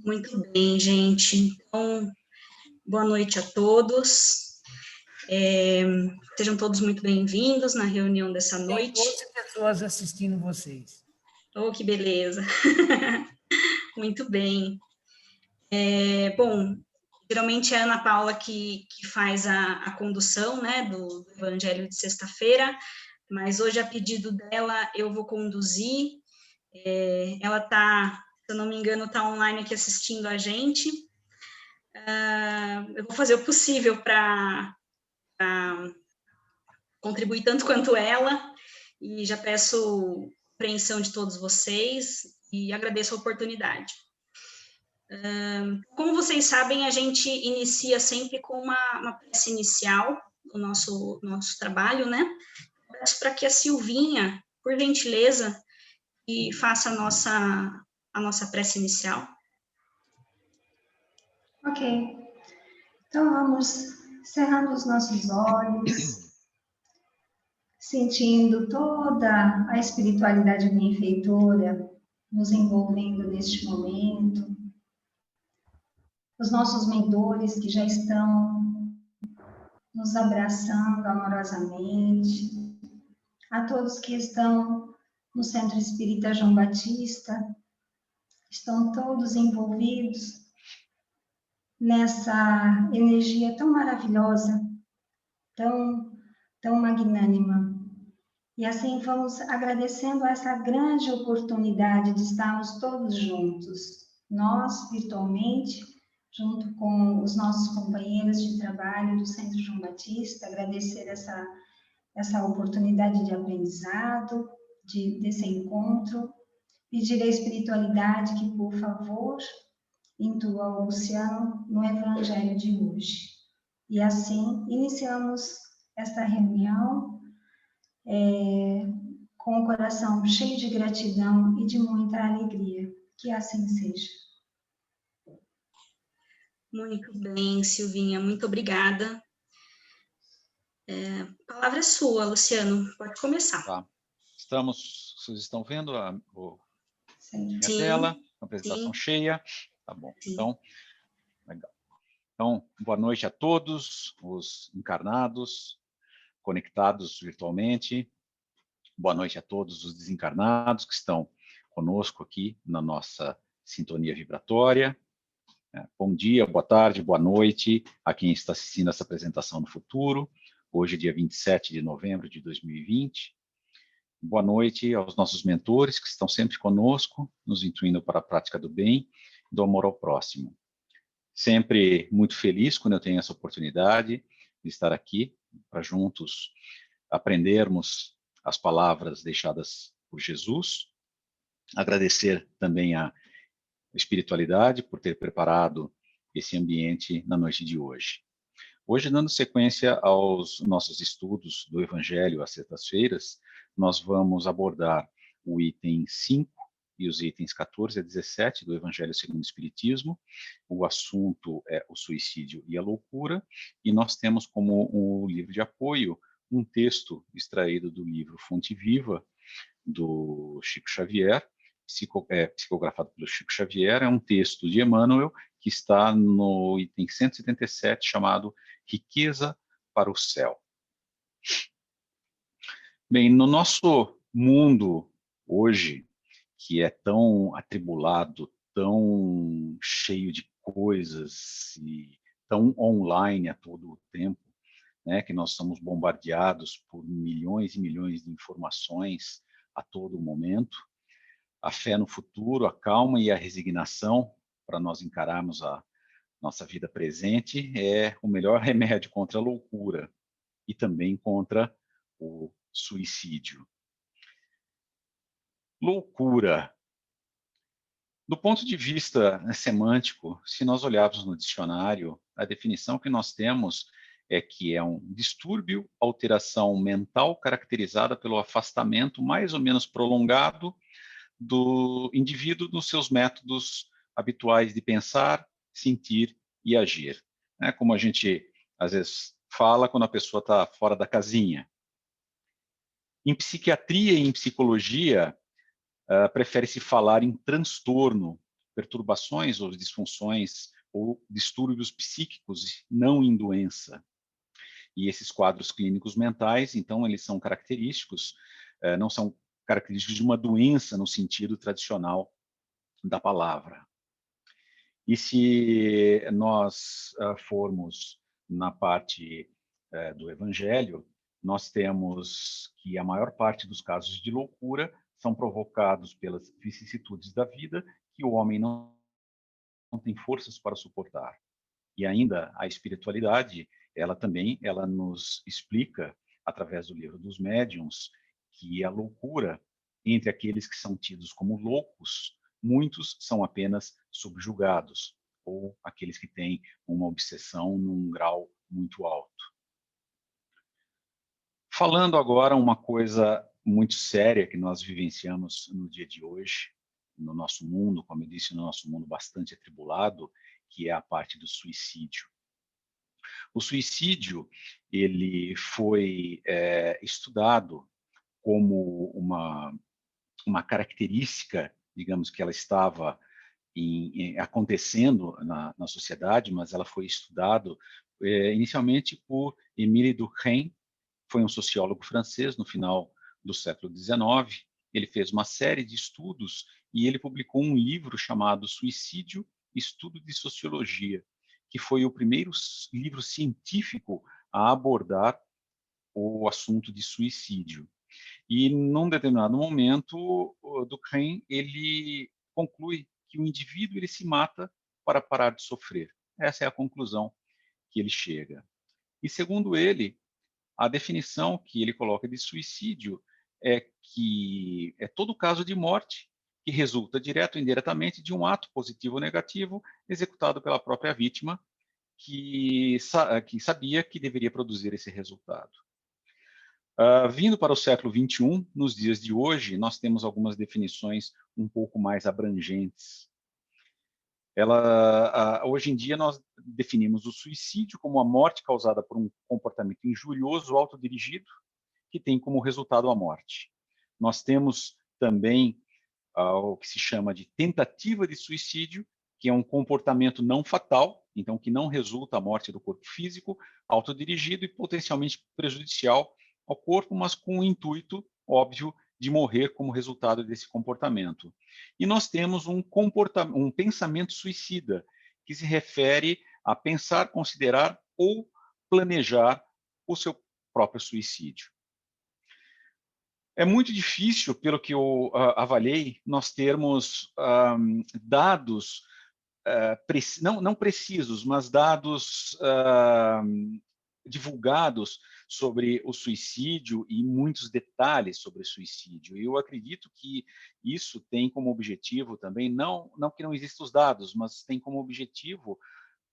Muito bem, gente. Então, boa noite a todos. Sejam todos muito bem-vindos na reunião dessa noite. Tem 12 pessoas assistindo vocês. Oh, que beleza. Muito bem. Bom, geralmente é a Ana Paula que faz a condução, né, do Evangelho de sexta-feira, mas hoje, a pedido dela, eu vou conduzir. Ela está, se eu não me engano, está online aqui assistindo a gente. Eu vou fazer o possível para contribuir tanto quanto ela, e já peço compreensão de todos vocês e agradeço a oportunidade. Como vocês sabem, a gente inicia sempre com uma prece inicial do nosso trabalho, né? Peço para que a Silvinha, por gentileza, e faça a nossa prece inicial. Ok. Então, vamos cerrando os nossos olhos, sentindo toda a espiritualidade benfeitora nos envolvendo neste momento, os nossos mentores que já estão nos abraçando amorosamente, a todos que estão no Centro Espírita João Batista, estão todos envolvidos nessa energia tão maravilhosa, tão magnânima. E assim vamos agradecendo essa grande oportunidade de estarmos todos juntos, nós virtualmente, junto com os nossos companheiros de trabalho do Centro João Batista, agradecer essa oportunidade de aprendizado, desse encontro, pedir à espiritualidade que, por favor, intua o Luciano no Evangelho de hoje. E assim, iniciamos esta reunião com o coração cheio de gratidão e de muita alegria. Que assim seja. Muito bem, Silvinha, muito obrigada. A palavra é sua, Luciano, pode começar. Tá. Vocês estão vendo a minha Sim, tela, a apresentação sim. cheia? Tá bom, Sim. Então, legal. Então, boa noite a todos os encarnados, conectados virtualmente. Boa noite a todos os desencarnados que estão conosco aqui na nossa sintonia vibratória. Bom dia, boa tarde, boa noite a quem está assistindo essa apresentação no futuro. Hoje, dia 27 de novembro de 2020. Boa noite aos nossos mentores que estão sempre conosco, nos intuindo para a prática do bem e do amor ao próximo. Sempre muito feliz quando eu tenho essa oportunidade de estar aqui para juntos aprendermos as palavras deixadas por Jesus. Agradecer também a espiritualidade por ter preparado esse ambiente na noite de hoje. Hoje, dando sequência aos nossos estudos do Evangelho às sextas-feiras, nós vamos abordar o item 5 e os itens 14 a 17 do Evangelho segundo o Espiritismo. O assunto é o suicídio e a loucura, e nós temos como um livro de apoio um texto extraído do livro Fonte Viva, do Chico Xavier, psicografado pelo Chico Xavier. É um texto de Emmanuel que está no item 177, chamado Riqueza para o Céu. Bem, no nosso mundo hoje, que é tão atribulado, tão cheio de coisas e tão online a todo o tempo, né, que nós somos bombardeados por milhões e milhões de informações a todo momento, a fé no futuro, a calma e a resignação para nós encararmos a nossa vida presente é o melhor remédio contra a loucura e também contra o suicídio. Loucura. Do ponto de vista semântico, se nós olharmos no dicionário, a definição que nós temos é que é um distúrbio, alteração mental caracterizada pelo afastamento mais ou menos prolongado do indivíduo nos seus métodos habituais de pensar, sentir e agir. É como a gente, às vezes, fala quando a pessoa está fora da casinha. Em psiquiatria e em psicologia, prefere-se falar em transtorno, perturbações ou disfunções ou distúrbios psíquicos, não em doença. E esses quadros clínicos mentais, então, eles são característicos, não são característicos de uma doença no sentido tradicional da palavra. E se nós formos na parte do Evangelho, nós temos que a maior parte dos casos de loucura são provocados pelas vicissitudes da vida que o homem não tem forças para suportar. E ainda a espiritualidade, ela nos explica, através do livro dos médiuns, que a loucura, entre aqueles que são tidos como loucos, muitos são apenas subjugados, ou aqueles que têm uma obsessão num grau muito alto. Falando agora uma coisa muito séria que nós vivenciamos no dia de hoje, no nosso mundo, como eu disse, no nosso mundo bastante atribulado, que é a parte do suicídio. O suicídio, ele foi estudado como uma característica, digamos que ela estava acontecendo na sociedade, mas ela foi estudado inicialmente por Émile Durkheim, foi um sociólogo francês no final do século XIX. Ele fez uma série de estudos e ele publicou um livro chamado Suicídio, Estudo de Sociologia, que foi o primeiro livro científico a abordar o assunto de suicídio. E, num determinado momento, o Durkheim ele conclui que o indivíduo ele se mata para parar de sofrer. Essa é a conclusão que ele chega. E, segundo ele, a definição que ele coloca de suicídio é que é todo caso de morte que resulta direto ou indiretamente de um ato positivo ou negativo executado pela própria vítima que sabia que deveria produzir esse resultado. Vindo para o século XXI, nos dias de hoje, nós temos algumas definições um pouco mais abrangentes. Hoje em dia, nós definimos o suicídio como a morte causada por um comportamento injurioso, autodirigido, que tem como resultado a morte. Nós temos também o que se chama de tentativa de suicídio, que é um comportamento não fatal, então que não resulta a morte do corpo físico, autodirigido e potencialmente prejudicial ao corpo, mas com o intuito, óbvio, de morrer como resultado desse comportamento. E nós temos um pensamento suicida, que se refere a pensar, considerar ou planejar o seu próprio suicídio. É muito difícil, pelo que eu avaliei, nós termos dados, não precisos, mas dados divulgados sobre o suicídio e muitos detalhes sobre o suicídio. Eu acredito que isso tem como objetivo também, não que não existam os dados, mas tem como objetivo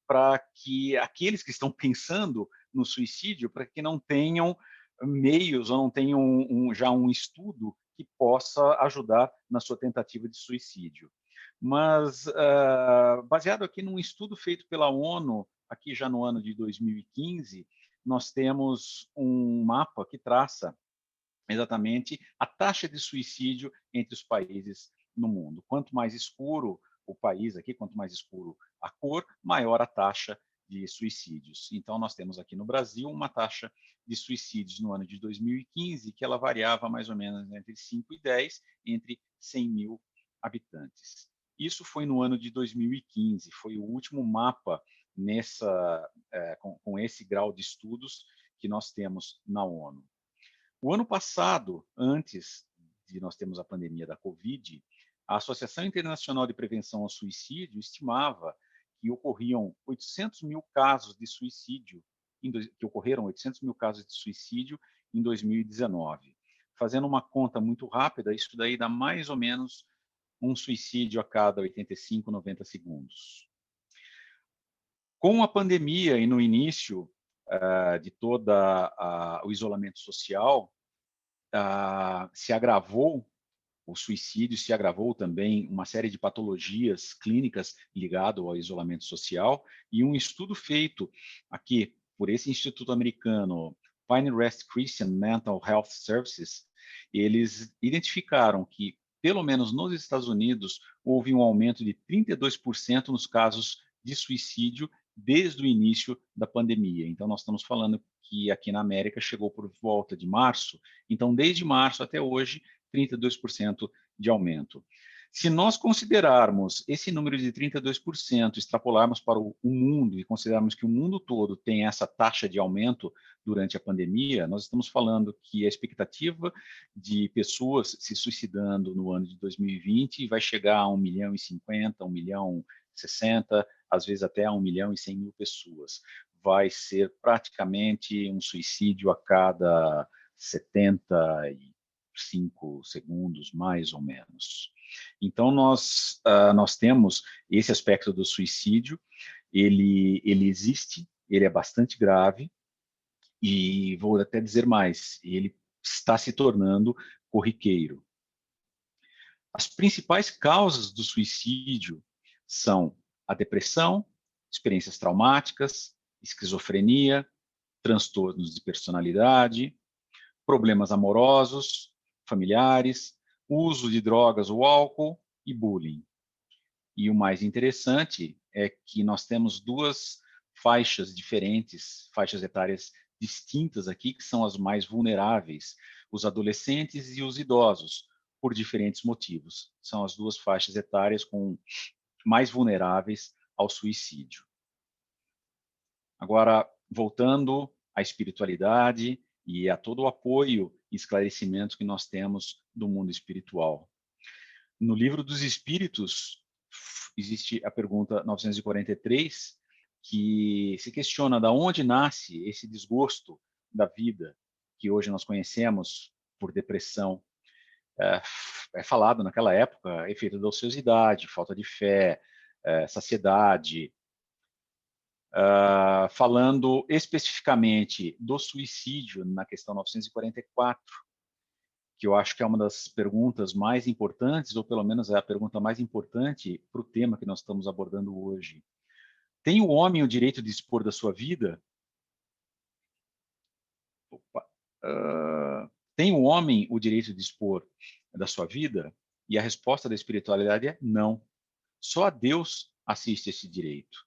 para que aqueles que estão pensando no suicídio, para que não tenham meios ou não tenham já um estudo que possa ajudar na sua tentativa de suicídio. Mas, baseado aqui num estudo feito pela ONU, aqui já no ano de 2015, nós temos um mapa que traça exatamente a taxa de suicídio entre os países no mundo. Quanto mais escuro o país aqui, quanto mais escuro a cor, maior a taxa de suicídios. Então, nós temos aqui no Brasil uma taxa de suicídios no ano de 2015, que ela variava mais ou menos entre 5 e 10, entre 100 mil habitantes. Isso foi no ano de 2015, foi o último mapa com esse grau de estudos que nós temos na ONU. O ano passado, antes de nós termos a pandemia da Covid, a Associação Internacional de Prevenção ao Suicídio estimava que ocorriam 800 mil casos de suicídio, que ocorreram 800 mil casos de suicídio em 2019. Fazendo uma conta muito rápida, isso daí dá mais ou menos um suicídio a cada 85, 90 segundos. Com a pandemia e no início de todo o isolamento social, se agravou o suicídio, se agravou também uma série de patologias clínicas ligadas ao isolamento social, e um estudo feito aqui por esse instituto americano, Pine Rest Christian Mental Health Services, eles identificaram que pelo menos nos Estados Unidos, houve um aumento de 32% nos casos de suicídio desde o início da pandemia. Então, nós estamos falando que aqui na América chegou por volta de março. Então, desde março até hoje, 32% de aumento. Se nós considerarmos esse número de 32%, extrapolarmos para o mundo e considerarmos que o mundo todo tem essa taxa de aumento durante a pandemia, nós estamos falando que a expectativa de pessoas se suicidando no ano de 2020 vai chegar a 1.050.000, 1.060.000, às vezes até a 1.100.000 pessoas. Vai ser praticamente um suicídio a cada 75 segundos, mais ou menos. Então, nós temos esse aspecto do suicídio, ele existe, ele é bastante grave, e vou até dizer mais, ele está se tornando corriqueiro. As principais causas do suicídio são a depressão, experiências traumáticas, esquizofrenia, transtornos de personalidade, problemas amorosos, familiares, uso de drogas ou álcool e bullying. E o mais interessante é que nós temos duas faixas diferentes, faixas etárias distintas aqui, que são as mais vulneráveis, os adolescentes e os idosos, por diferentes motivos. São as duas faixas etárias mais vulneráveis ao suicídio. Agora, voltando à espiritualidade e a todo o apoio e esclarecimento que nós temos do mundo espiritual. No Livro dos Espíritos, existe a pergunta 943, que se questiona de onde nasce esse desgosto da vida, que hoje nós conhecemos por depressão. É falado naquela época, efeito da ociosidade, falta de fé, saciedade. Falando especificamente do suicídio, na questão 944, que eu acho que é uma das perguntas mais importantes, ou pelo menos é a pergunta mais importante para o tema que nós estamos abordando hoje. Tem o homem o direito de dispor da sua vida? Tem o homem o direito de dispor da sua vida? E a resposta da espiritualidade é não. Só a Deus assiste esse direito.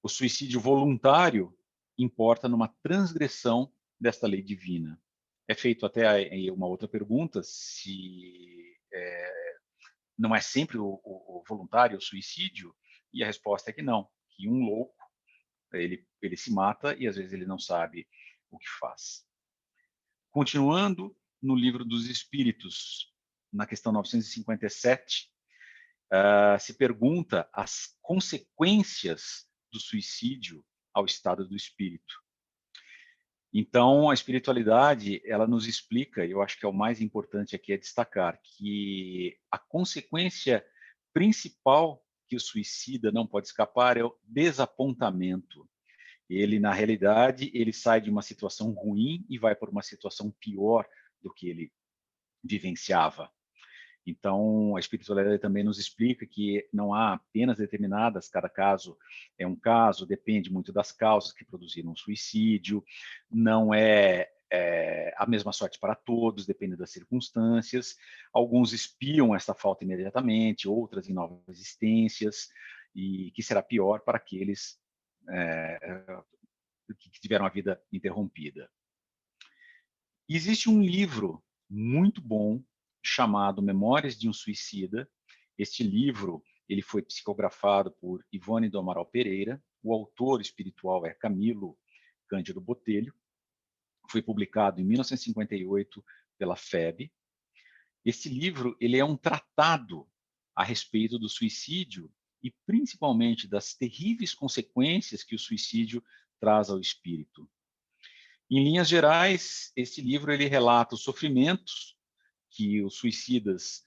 O suicídio voluntário importa numa transgressão desta lei divina. É feito até aí uma outra pergunta, se não é sempre o voluntário o suicídio, e a resposta é que não, que um louco, ele se mata e às vezes ele não sabe o que faz. Continuando no Livro dos Espíritos, na questão 957, se pergunta as consequências do suicídio ao estado do espírito. Então, a espiritualidade, ela nos explica, e eu acho que é o mais importante aqui é destacar, que a consequência principal que o suicida não pode escapar é o desapontamento. Ele, na realidade, ele sai de uma situação ruim e vai para uma situação pior do que ele vivenciava. Então, a espiritualidade também nos explica que não há apenas determinadas, cada caso é um caso, depende muito das causas que produziram o suicídio, não é a mesma sorte para todos, depende das circunstâncias. Alguns espiam essa falta imediatamente, outras em novas existências, e que será pior para aqueles que tiveram a vida interrompida. Existe um livro muito bom chamado Memórias de um Suicida. Este livro ele foi psicografado por Ivone do Amaral Pereira. O autor espiritual é Camilo Cândido Botelho. Foi publicado em 1958 pela FEB. Este livro ele é um tratado a respeito do suicídio e principalmente das terríveis consequências que o suicídio traz ao espírito. Em linhas gerais, este livro ele relata os sofrimentos que os suicidas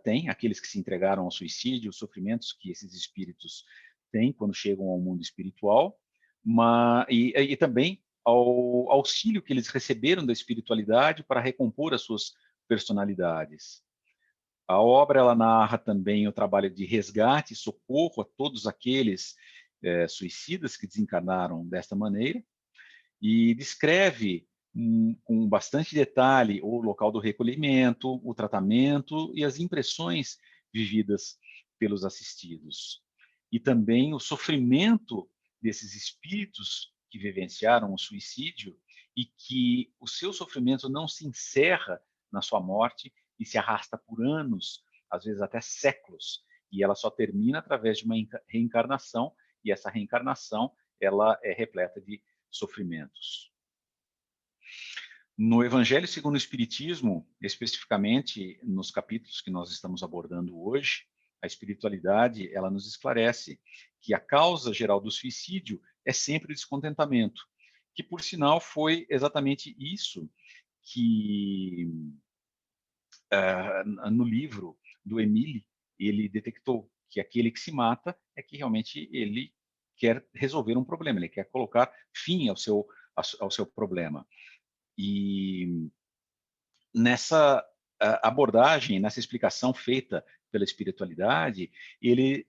têm, aqueles que se entregaram ao suicídio, os sofrimentos que esses espíritos têm quando chegam ao mundo espiritual, e também ao auxílio que eles receberam da espiritualidade para recompor as suas personalidades. A obra ela narra também o trabalho de resgate e socorro a todos aqueles suicidas que desencarnaram desta maneira, e descreve com bastante detalhe o local do recolhimento, o tratamento e as impressões vividas pelos assistidos. E também o sofrimento desses espíritos que vivenciaram o suicídio e que o seu sofrimento não se encerra na sua morte e se arrasta por anos, às vezes até séculos, e ela só termina através de uma reencarnação, e essa reencarnação ela é repleta de sofrimentos. No Evangelho segundo o Espiritismo, especificamente nos capítulos que nós estamos abordando hoje, a espiritualidade ela nos esclarece que a causa geral do suicídio é sempre o descontentamento, que por sinal foi exatamente isso que no livro do Emile ele detectou, que aquele que se mata é que realmente ele quer resolver um problema, ele quer colocar fim ao seu problema. E nessa abordagem, nessa explicação feita pela espiritualidade, ele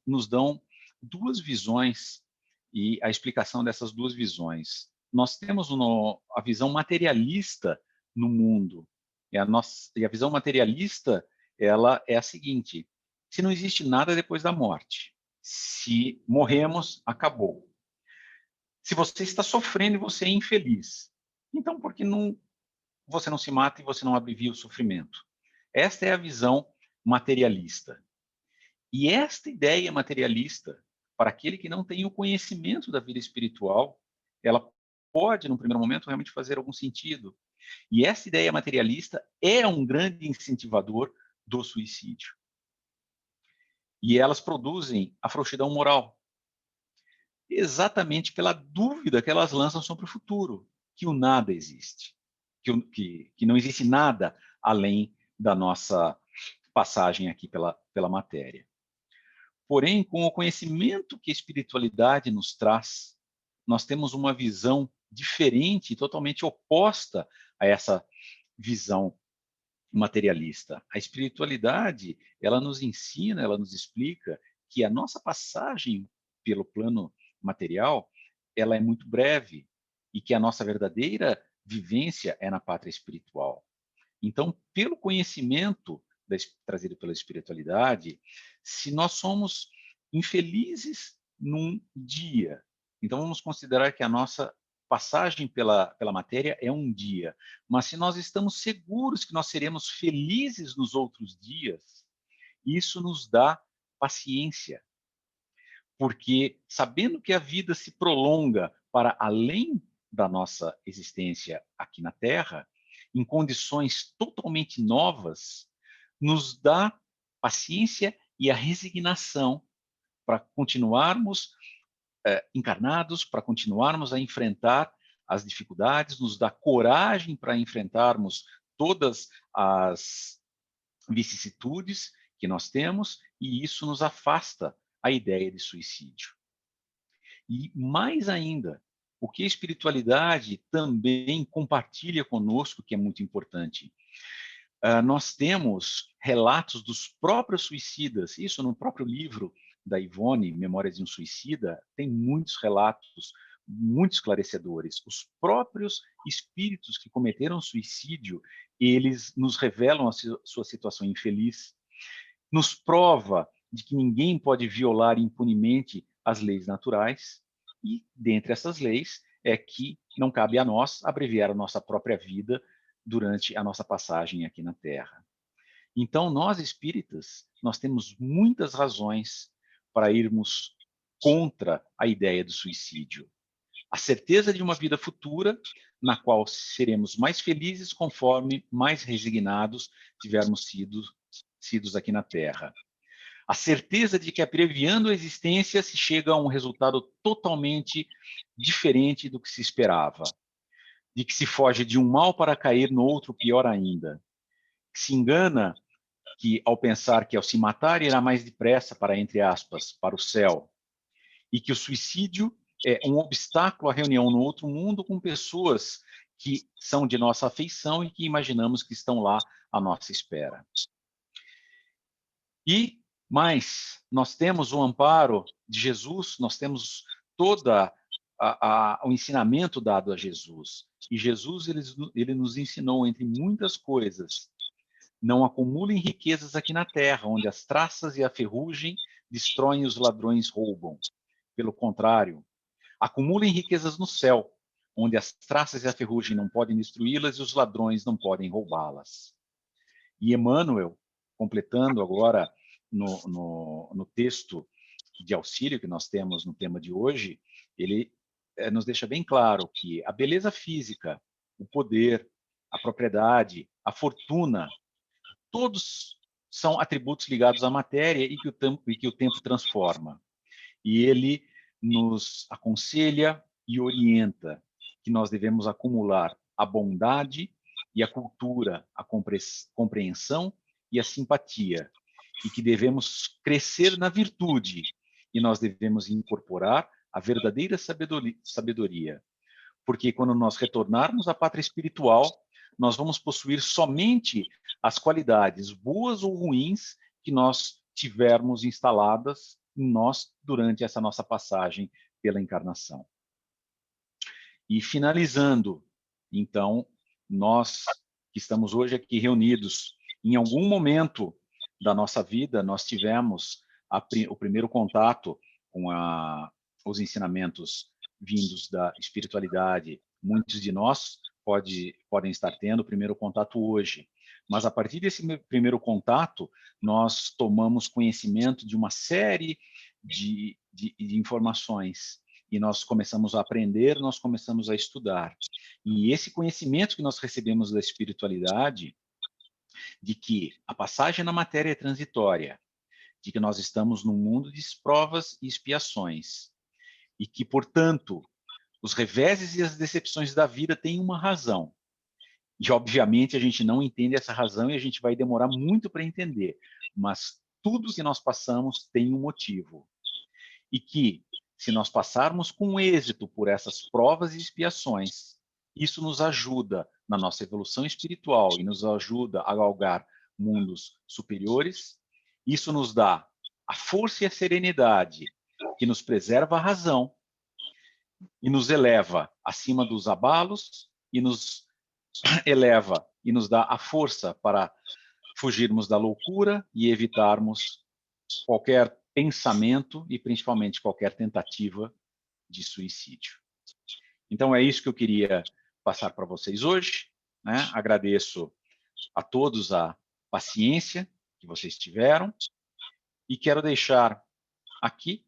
nos dão duas visões e a explicação dessas duas visões. Nós temos a visão materialista no mundo, e a visão materialista ela é a seguinte: se não existe nada depois da morte, se morremos, acabou. Se você está sofrendo e você é infeliz, então por que você não se mata e você não abrevia o sofrimento? Esta é a visão materialista. E esta ideia materialista, para aquele que não tem o conhecimento da vida espiritual, ela pode, no primeiro momento, realmente fazer algum sentido. E essa ideia materialista é um grande incentivador do suicídio. E elas produzem a frouxidão moral, exatamente pela dúvida que elas lançam sobre o futuro, que o nada existe, que não existe nada além da nossa passagem aqui pela matéria. Porém, com o conhecimento que a espiritualidade nos traz, nós temos uma visão diferente e totalmente oposta a essa visão materialista. A espiritualidade, ela nos ensina, ela nos explica que a nossa passagem pelo plano material, ela é muito breve e que a nossa verdadeira vivência é na pátria espiritual. Então, pelo conhecimento trazido pela espiritualidade, se nós somos infelizes num dia, então vamos considerar que a nossa passagem pela matéria é um dia, mas se nós estamos seguros que nós seremos felizes nos outros dias, isso nos dá paciência, porque sabendo que a vida se prolonga para além da nossa existência aqui na Terra, em condições totalmente novas, nos dá paciência e a resignação para continuarmos encarnados, para continuarmos a enfrentar as dificuldades, nos dá coragem para enfrentarmos todas as vicissitudes que nós temos, e isso nos afasta a ideia de suicídio. E mais ainda, o que a espiritualidade também compartilha conosco, que é muito importante. Nós temos relatos dos próprios suicidas, isso no próprio livro da Ivone, Memórias de um Suicida, tem muitos relatos muito esclarecedores. Os próprios espíritos que cometeram suicídio, eles nos revelam a sua situação infeliz, nos prova de que ninguém pode violar impunemente as leis naturais, e dentre essas leis é que não cabe a nós abreviar a nossa própria vida durante a nossa passagem aqui na Terra. Então, nós espíritas, nós temos muitas razões para irmos contra a ideia do suicídio. A certeza de uma vida futura, na qual seremos mais felizes conforme mais resignados tivermos sido aqui na Terra. A certeza de que, abreviando a existência, se chega a um resultado totalmente diferente do que se esperava. De que se foge de um mal para cair no outro pior ainda. Que se engana que, ao pensar que ao se matar irá mais depressa para, entre aspas, para o céu. E que o suicídio é um obstáculo à reunião no outro mundo com pessoas que são de nossa afeição e que imaginamos que estão lá à nossa espera. E mais, nós temos o amparo de Jesus, nós temos todo o ensinamento dado a Jesus. E Jesus, ele nos ensinou, entre muitas coisas, não acumulem riquezas aqui na terra, onde as traças e a ferrugem destroem e os ladrões roubam. Pelo contrário, acumulem riquezas no céu, onde as traças e a ferrugem não podem destruí-las e os ladrões não podem roubá-las. E Emmanuel, completando agora no texto de auxílio que nós temos no tema de hoje, ele nos deixa bem claro que a beleza física, o poder, a propriedade, a fortuna, todos são atributos ligados à matéria e que o tempo transforma. E ele nos aconselha e orienta que nós devemos acumular a bondade e a cultura, a compreensão e a simpatia, e que devemos crescer na virtude, e nós devemos incorporar a verdadeira sabedoria, porque quando nós retornarmos à pátria espiritual, nós vamos possuir somente as qualidades boas ou ruins que nós tivermos instaladas em nós durante essa nossa passagem pela encarnação. E finalizando, então, nós que estamos hoje aqui reunidos, em algum momento da nossa vida, nós tivemos o primeiro contato com os ensinamentos vindos da espiritualidade. Muitos de nós podem estar tendo o primeiro contato hoje. Mas, a partir desse primeiro contato, nós tomamos conhecimento de uma série de informações. E nós começamos a aprender, nós começamos a estudar. E esse conhecimento que nós recebemos da espiritualidade, de que a passagem na matéria é transitória, de que nós estamos num mundo de provas e expiações, e que, portanto, os reveses e as decepções da vida têm uma razão. E, obviamente, a gente não entende essa razão e a gente vai demorar muito para entender. Mas tudo que nós passamos tem um motivo. E que, se nós passarmos com êxito por essas provas e expiações, isso nos ajuda na nossa evolução espiritual e nos ajuda a galgar mundos superiores. Isso nos dá a força e a serenidade que nos preserva a razão e nos eleva acima dos abalos e nos eleva e nos dá a força para fugirmos da loucura e evitarmos qualquer pensamento e principalmente qualquer tentativa de suicídio. Então é isso que eu queria passar para vocês hoje, né? Agradeço a todos a paciência que vocês tiveram e quero deixar aqui,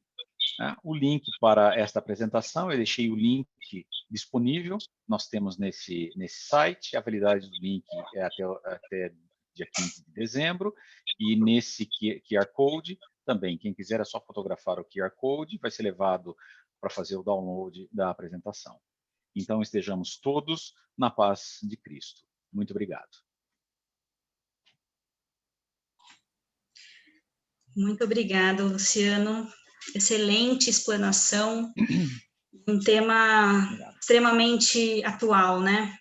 né, o link para esta apresentação. Eu deixei o link disponível, nós temos nesse site, a validade do link é até dia 15 de dezembro, e nesse QR Code também, quem quiser é só fotografar o QR Code, vai ser levado para fazer o download da apresentação. Então, estejamos todos na paz de Cristo. Muito obrigado. Muito obrigada, Luciano. Excelente explanação. Um tema extremamente atual, né?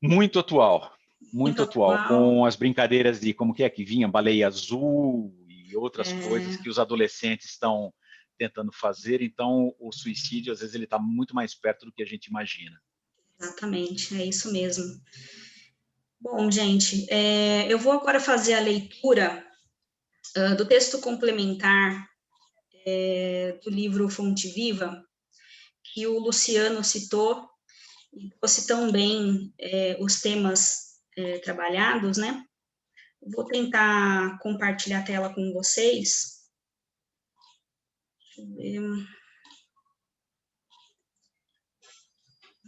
Muito atual. Muito atual. Com as brincadeiras de como que vinha baleia azul e outras coisas que os adolescentes estão tentando fazer. Então, o suicídio, às vezes, ele está muito mais perto do que a gente imagina. Exatamente, é isso mesmo. Bom, gente, eu vou agora fazer a leitura do texto complementar do livro Fonte Viva, que o Luciano citou, e trouxe tão bem os temas trabalhados, né? Vou tentar compartilhar a tela com vocês. Deixa eu ver.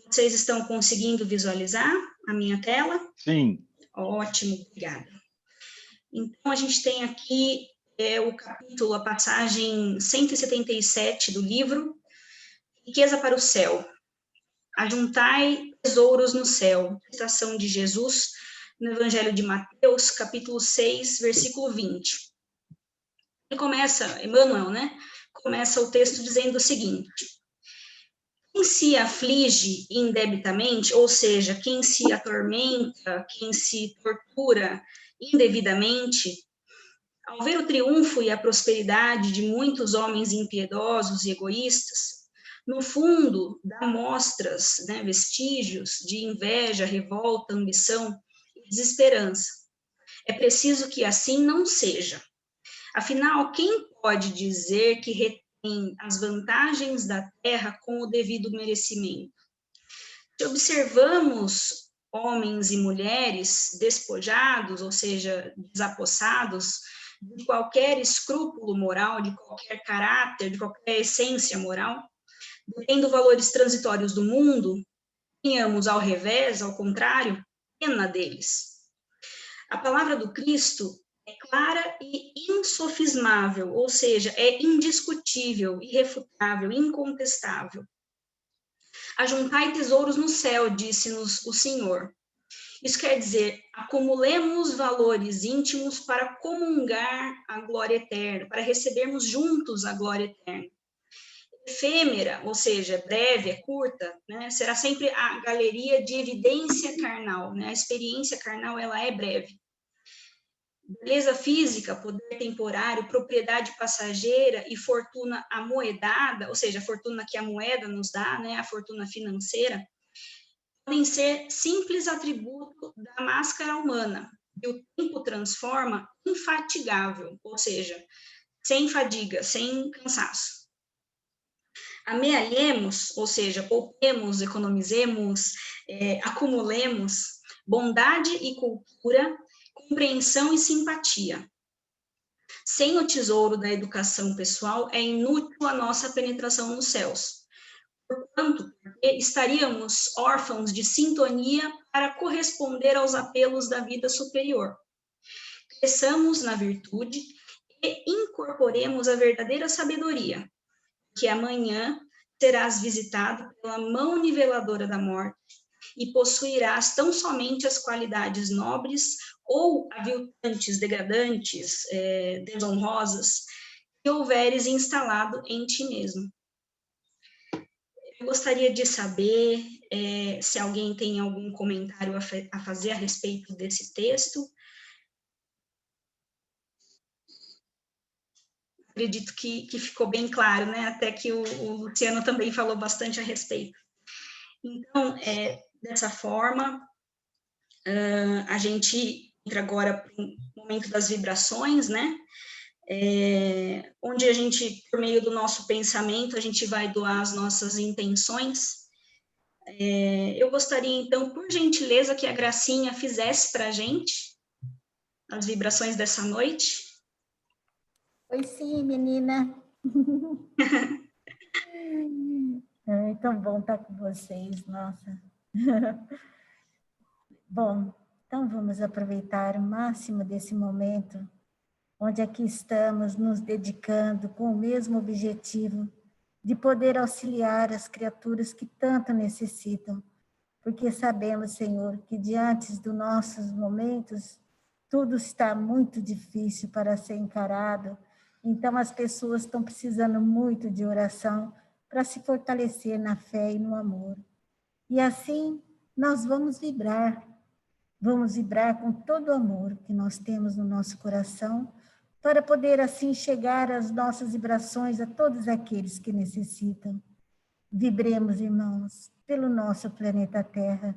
Vocês estão conseguindo visualizar a minha tela? Sim. Ótimo, obrigada. Então, a gente tem aqui o capítulo, a passagem 177 do livro, Riqueza para o Céu. Ajuntai tesouros no céu. Citação de Jesus no Evangelho de Mateus, capítulo 6, versículo 20. Ele começa, Emmanuel, né? Começa o texto dizendo o seguinte: quem se aflige indebitamente, ou seja, quem se atormenta, quem se tortura indevidamente, ao ver o triunfo e a prosperidade de muitos homens impiedosos e egoístas, no fundo, dá mostras, né, vestígios de inveja, revolta, ambição e desesperança. É preciso que assim não seja. Afinal, quem pode dizer que retém as vantagens da terra com o devido merecimento? Se observamos homens e mulheres despojados, ou seja, desapossados, de qualquer escrúpulo moral, de qualquer caráter, de qualquer essência moral, detendo valores transitórios do mundo, tenhamos ao revés, ao contrário, pena deles. A palavra do Cristo é clara e insofismável, ou seja, é indiscutível, irrefutável, incontestável. Ajuntai tesouros no céu, disse-nos o Senhor. Isso quer dizer, acumulemos valores íntimos para comungar a glória eterna, para recebermos juntos a glória eterna. Efêmera, ou seja, breve, é curta, né? Será sempre a galeria de evidência carnal, né? A experiência carnal, ela é breve. Beleza física, poder temporário, propriedade passageira e fortuna amoedada, ou seja, a fortuna que a moeda nos dá, né? A fortuna financeira, podem ser simples atributo da máscara humana, que o tempo transforma infatigável, ou seja, sem fadiga, sem cansaço. Amealhemos, ou seja, poupemos, economizemos, acumulemos bondade e cultura, compreensão e simpatia. Sem o tesouro da educação pessoal, é inútil a nossa penetração nos céus. Portanto, estaríamos órfãos de sintonia para corresponder aos apelos da vida superior. Cresçamos na virtude e incorporemos a verdadeira sabedoria, que amanhã serás visitado pela mão niveladora da morte e possuirás tão somente as qualidades nobres ou aviltantes, degradantes, desonrosas, que houveres instalado em ti mesmo. Eu gostaria de saber se alguém tem algum comentário a fazer a respeito desse texto. Acredito que ficou bem claro, né? Até que o Luciano também falou bastante a respeito. Então, dessa forma, a gente entra agora para o momento das vibrações, né? Onde a gente, por meio do nosso pensamento, a gente vai doar as nossas intenções. Eu gostaria, então, por gentileza, que a Gracinha fizesse para a gente as vibrações dessa noite. Oi, sim, menina. É tão bom estar com vocês, nossa. Bom, então vamos aproveitar o máximo desse momento, onde aqui estamos nos dedicando com o mesmo objetivo de poder auxiliar as criaturas que tanto necessitam, porque sabemos, Senhor, que diante dos nossos momentos, tudo está muito difícil para ser encarado, então as pessoas estão precisando muito de oração para se fortalecer na fé e no amor. E assim, nós vamos vibrar com todo o amor que nós temos no nosso coração, para poder assim chegar às nossas vibrações a todos aqueles que necessitam. Vibremos, irmãos, pelo nosso planeta Terra,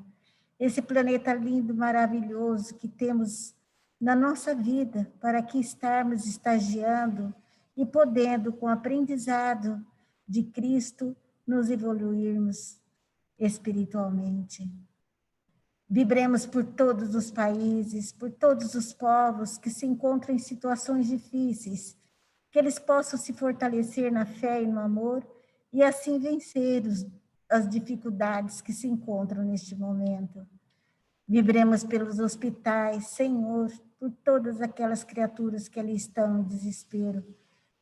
esse planeta lindo, maravilhoso que temos na nossa vida, para aqui estarmos estagiando e podendo, com o aprendizado de Cristo, nos evoluirmos espiritualmente. Vibremos por todos os países, por todos os povos que se encontram em situações difíceis, que eles possam se fortalecer na fé e no amor e assim vencer as dificuldades que se encontram neste momento. Vibremos pelos hospitais, Senhor, por todas aquelas criaturas que ali estão em desespero.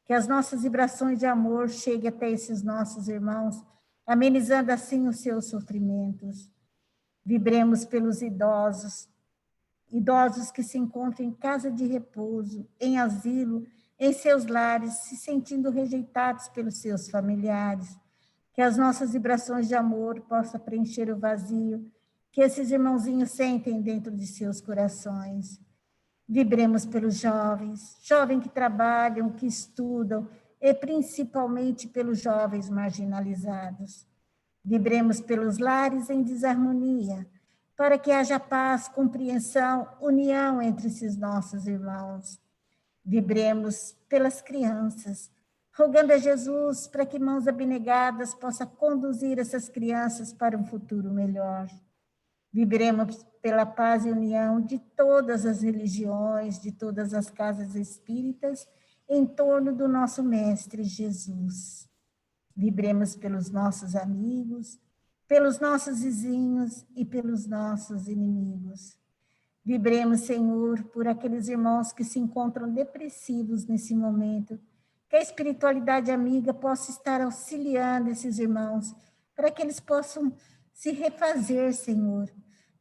Que as nossas vibrações de amor cheguem até esses nossos irmãos, amenizando assim os seus sofrimentos. Vibremos pelos idosos que se encontram em casa de repouso, em asilo, em seus lares, se sentindo rejeitados pelos seus familiares. Que as nossas vibrações de amor possam preencher o vazio que esses irmãozinhos sentem dentro de seus corações. Vibremos pelos jovens que trabalham, que estudam, e principalmente pelos jovens marginalizados. Vibremos pelos lares em desarmonia, para que haja paz, compreensão, união entre esses nossos irmãos. Vibremos pelas crianças, rogando a Jesus para que mãos abnegadas possa conduzir essas crianças para um futuro melhor. Vibremos pela paz e união de todas as religiões, de todas as casas espíritas, em torno do nosso Mestre Jesus. Vibremos pelos nossos amigos, pelos nossos vizinhos e pelos nossos inimigos. Vibremos, Senhor, por aqueles irmãos que se encontram depressivos nesse momento, que a espiritualidade amiga possa estar auxiliando esses irmãos, para que eles possam se refazer, Senhor,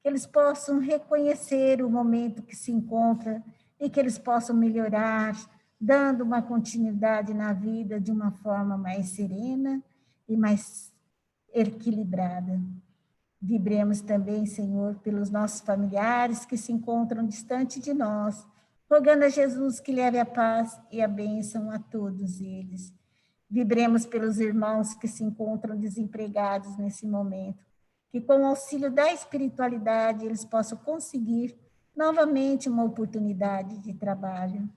que eles possam reconhecer o momento que se encontra e que eles possam melhorar, dando uma continuidade na vida de uma forma mais serena e mais equilibrada. Vibremos também, Senhor, pelos nossos familiares que se encontram distante de nós, rogando a Jesus que leve a paz e a bênção a todos eles. Vibremos pelos irmãos que se encontram desempregados nesse momento, que com o auxílio da espiritualidade eles possam conseguir novamente uma oportunidade de trabalho.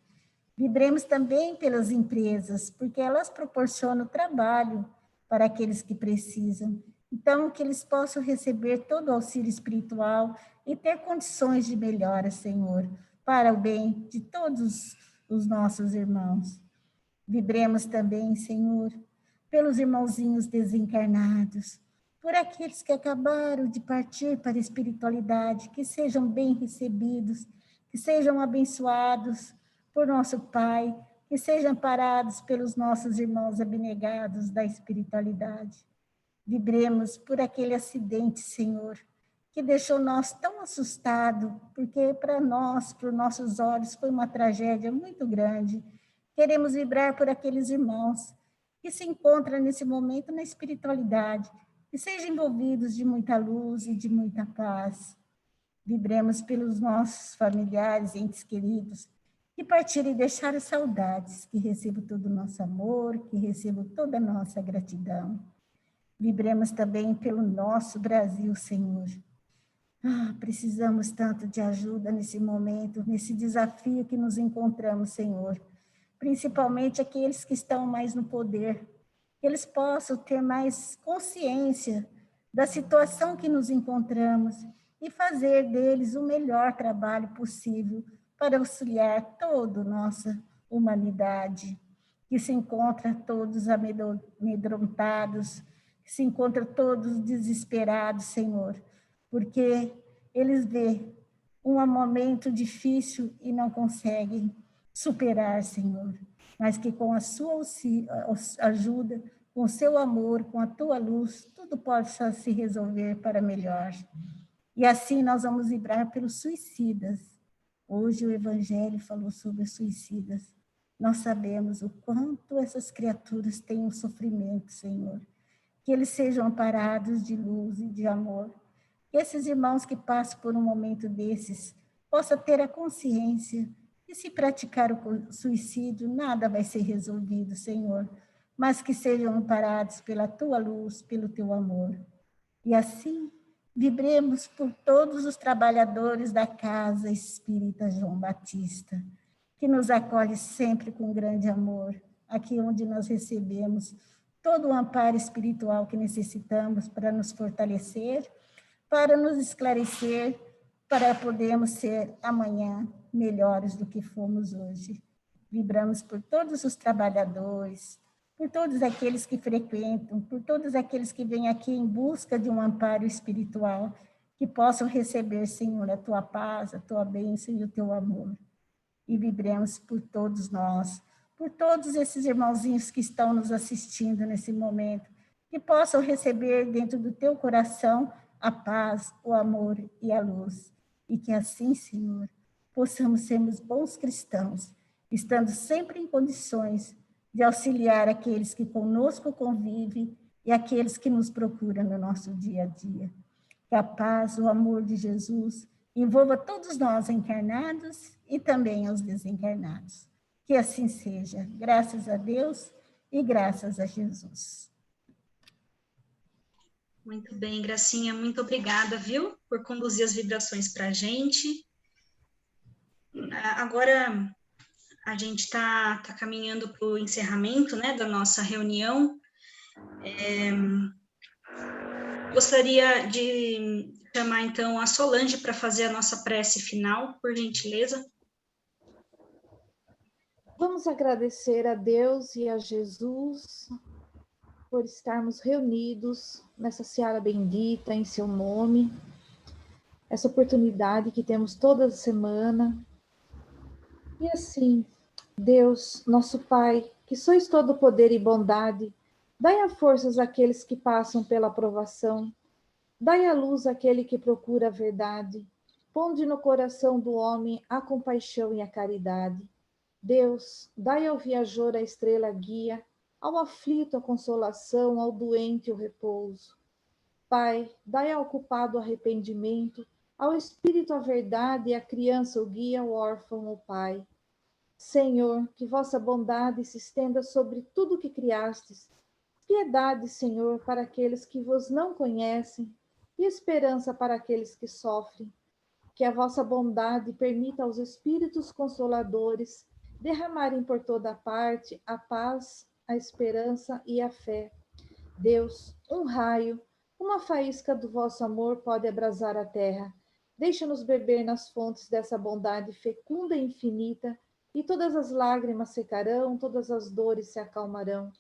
Vibremos também pelas empresas, porque elas proporcionam trabalho para aqueles que precisam. Então, que eles possam receber todo o auxílio espiritual e ter condições de melhora, Senhor, para o bem de todos os nossos irmãos. Vibremos também, Senhor, pelos irmãozinhos desencarnados, por aqueles que acabaram de partir para a espiritualidade, que sejam bem recebidos, que sejam abençoados por nosso Pai, que sejam amparados pelos nossos irmãos abnegados da espiritualidade. Vibremos por aquele acidente, Senhor, que deixou nós tão assustados, porque para nós, para os nossos olhos, foi uma tragédia muito grande. Queremos vibrar por aqueles irmãos que se encontram nesse momento na espiritualidade, que sejam envolvidos de muita luz e de muita paz. Vibremos pelos nossos familiares, entes queridos, que partiram e deixaram saudades, que recebam todo o nosso amor, que recebam toda a nossa gratidão. Vibremos também pelo nosso Brasil, Senhor. Precisamos tanto de ajuda nesse momento, nesse desafio que nos encontramos, Senhor. Principalmente aqueles que estão mais no poder, que eles possam ter mais consciência da situação que nos encontramos e fazer deles o melhor trabalho possível para auxiliar toda a nossa humanidade, que se encontra todos amedrontados, que se encontra todos desesperados, Senhor, porque eles veem um momento difícil e não conseguem superar, Senhor, mas que com a sua ajuda, com o seu amor, com a tua luz, tudo possa se resolver para melhor. E assim nós vamos vibrar pelos suicidas. Hoje o Evangelho falou sobre os suicidas. Nós sabemos o quanto essas criaturas têm um sofrimento, Senhor. Que eles sejam amparados de luz e de amor. Que esses irmãos que passam por um momento desses possam ter a consciência que se praticar o suicídio, nada vai ser resolvido, Senhor, mas que sejam amparados pela tua luz, pelo teu amor. E assim, vibremos por todos os trabalhadores da Casa Espírita João Batista, que nos acolhe sempre com grande amor, aqui onde nós recebemos todo o amparo espiritual que necessitamos para nos fortalecer, para nos esclarecer, para podermos ser amanhã melhores do que fomos hoje. Vibramos por todos os trabalhadores, por todos aqueles que frequentam, por todos aqueles que vêm aqui em busca de um amparo espiritual, que possam receber, Senhor, a tua paz, a tua bênção e o teu amor. E vibremos por todos nós, por todos esses irmãozinhos que estão nos assistindo nesse momento, que possam receber dentro do teu coração a paz, o amor e a luz. E que assim, Senhor, possamos sermos bons cristãos, estando sempre em condições de auxiliar aqueles que conosco convivem e aqueles que nos procuram no nosso dia a dia. Que a paz, o amor de Jesus envolva todos nós encarnados e também aos desencarnados. Que assim seja. Graças a Deus e graças a Jesus. Muito bem, Gracinha, muito obrigada, viu, por conduzir as vibrações para a gente. Agora, a gente está caminhando para o encerramento, né, da nossa reunião. Gostaria de chamar, então, a Solange para fazer a nossa prece final, por gentileza. Vamos agradecer a Deus e a Jesus por estarmos reunidos nessa seara bendita, em seu nome, essa oportunidade que temos toda semana. E assim, Deus, nosso Pai, que sois todo poder e bondade, dai a forças àqueles que passam pela provação, dai a luz àquele que procura a verdade, ponde no coração do homem a compaixão e a caridade. Deus, dai ao viajor a estrela guia, ao aflito a consolação, ao doente o repouso. Pai, dai ao culpado o arrependimento, ao espírito a verdade, e à criança o guia, ao órfão o pai. Senhor, que vossa bondade se estenda sobre tudo que criastes. Piedade, Senhor, para aqueles que vos não conhecem, e esperança para aqueles que sofrem. Que a vossa bondade permita aos espíritos consoladores derramarem por toda parte a paz, a esperança e a fé. Deus, um raio, uma faísca do vosso amor pode abrasar a terra. Deixa-nos beber nas fontes dessa bondade fecunda e infinita, e todas as lágrimas secarão, todas as dores se acalmarão.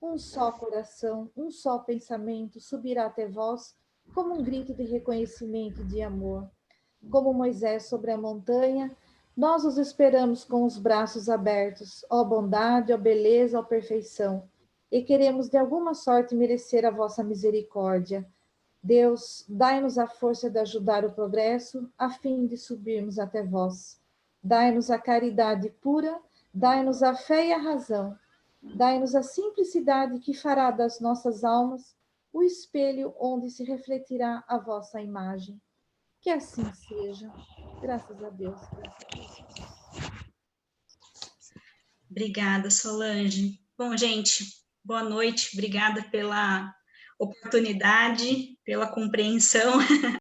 Um só coração, um só pensamento subirá até vós, como um grito de reconhecimento e de amor. Como Moisés sobre a montanha, nós os esperamos com os braços abertos, ó bondade, ó beleza, ó perfeição, e queremos de alguma sorte merecer a vossa misericórdia. Deus, dai-nos a força de ajudar o progresso, a fim de subirmos até vós. Dai-nos a caridade pura, dai-nos a fé e a razão. Dai-nos a simplicidade que fará das nossas almas o espelho onde se refletirá a vossa imagem. Que assim seja. Graças a Deus. Graças a Deus. Obrigada, Solange. Bom, gente, boa noite. Obrigada pela oportunidade, pela compreensão.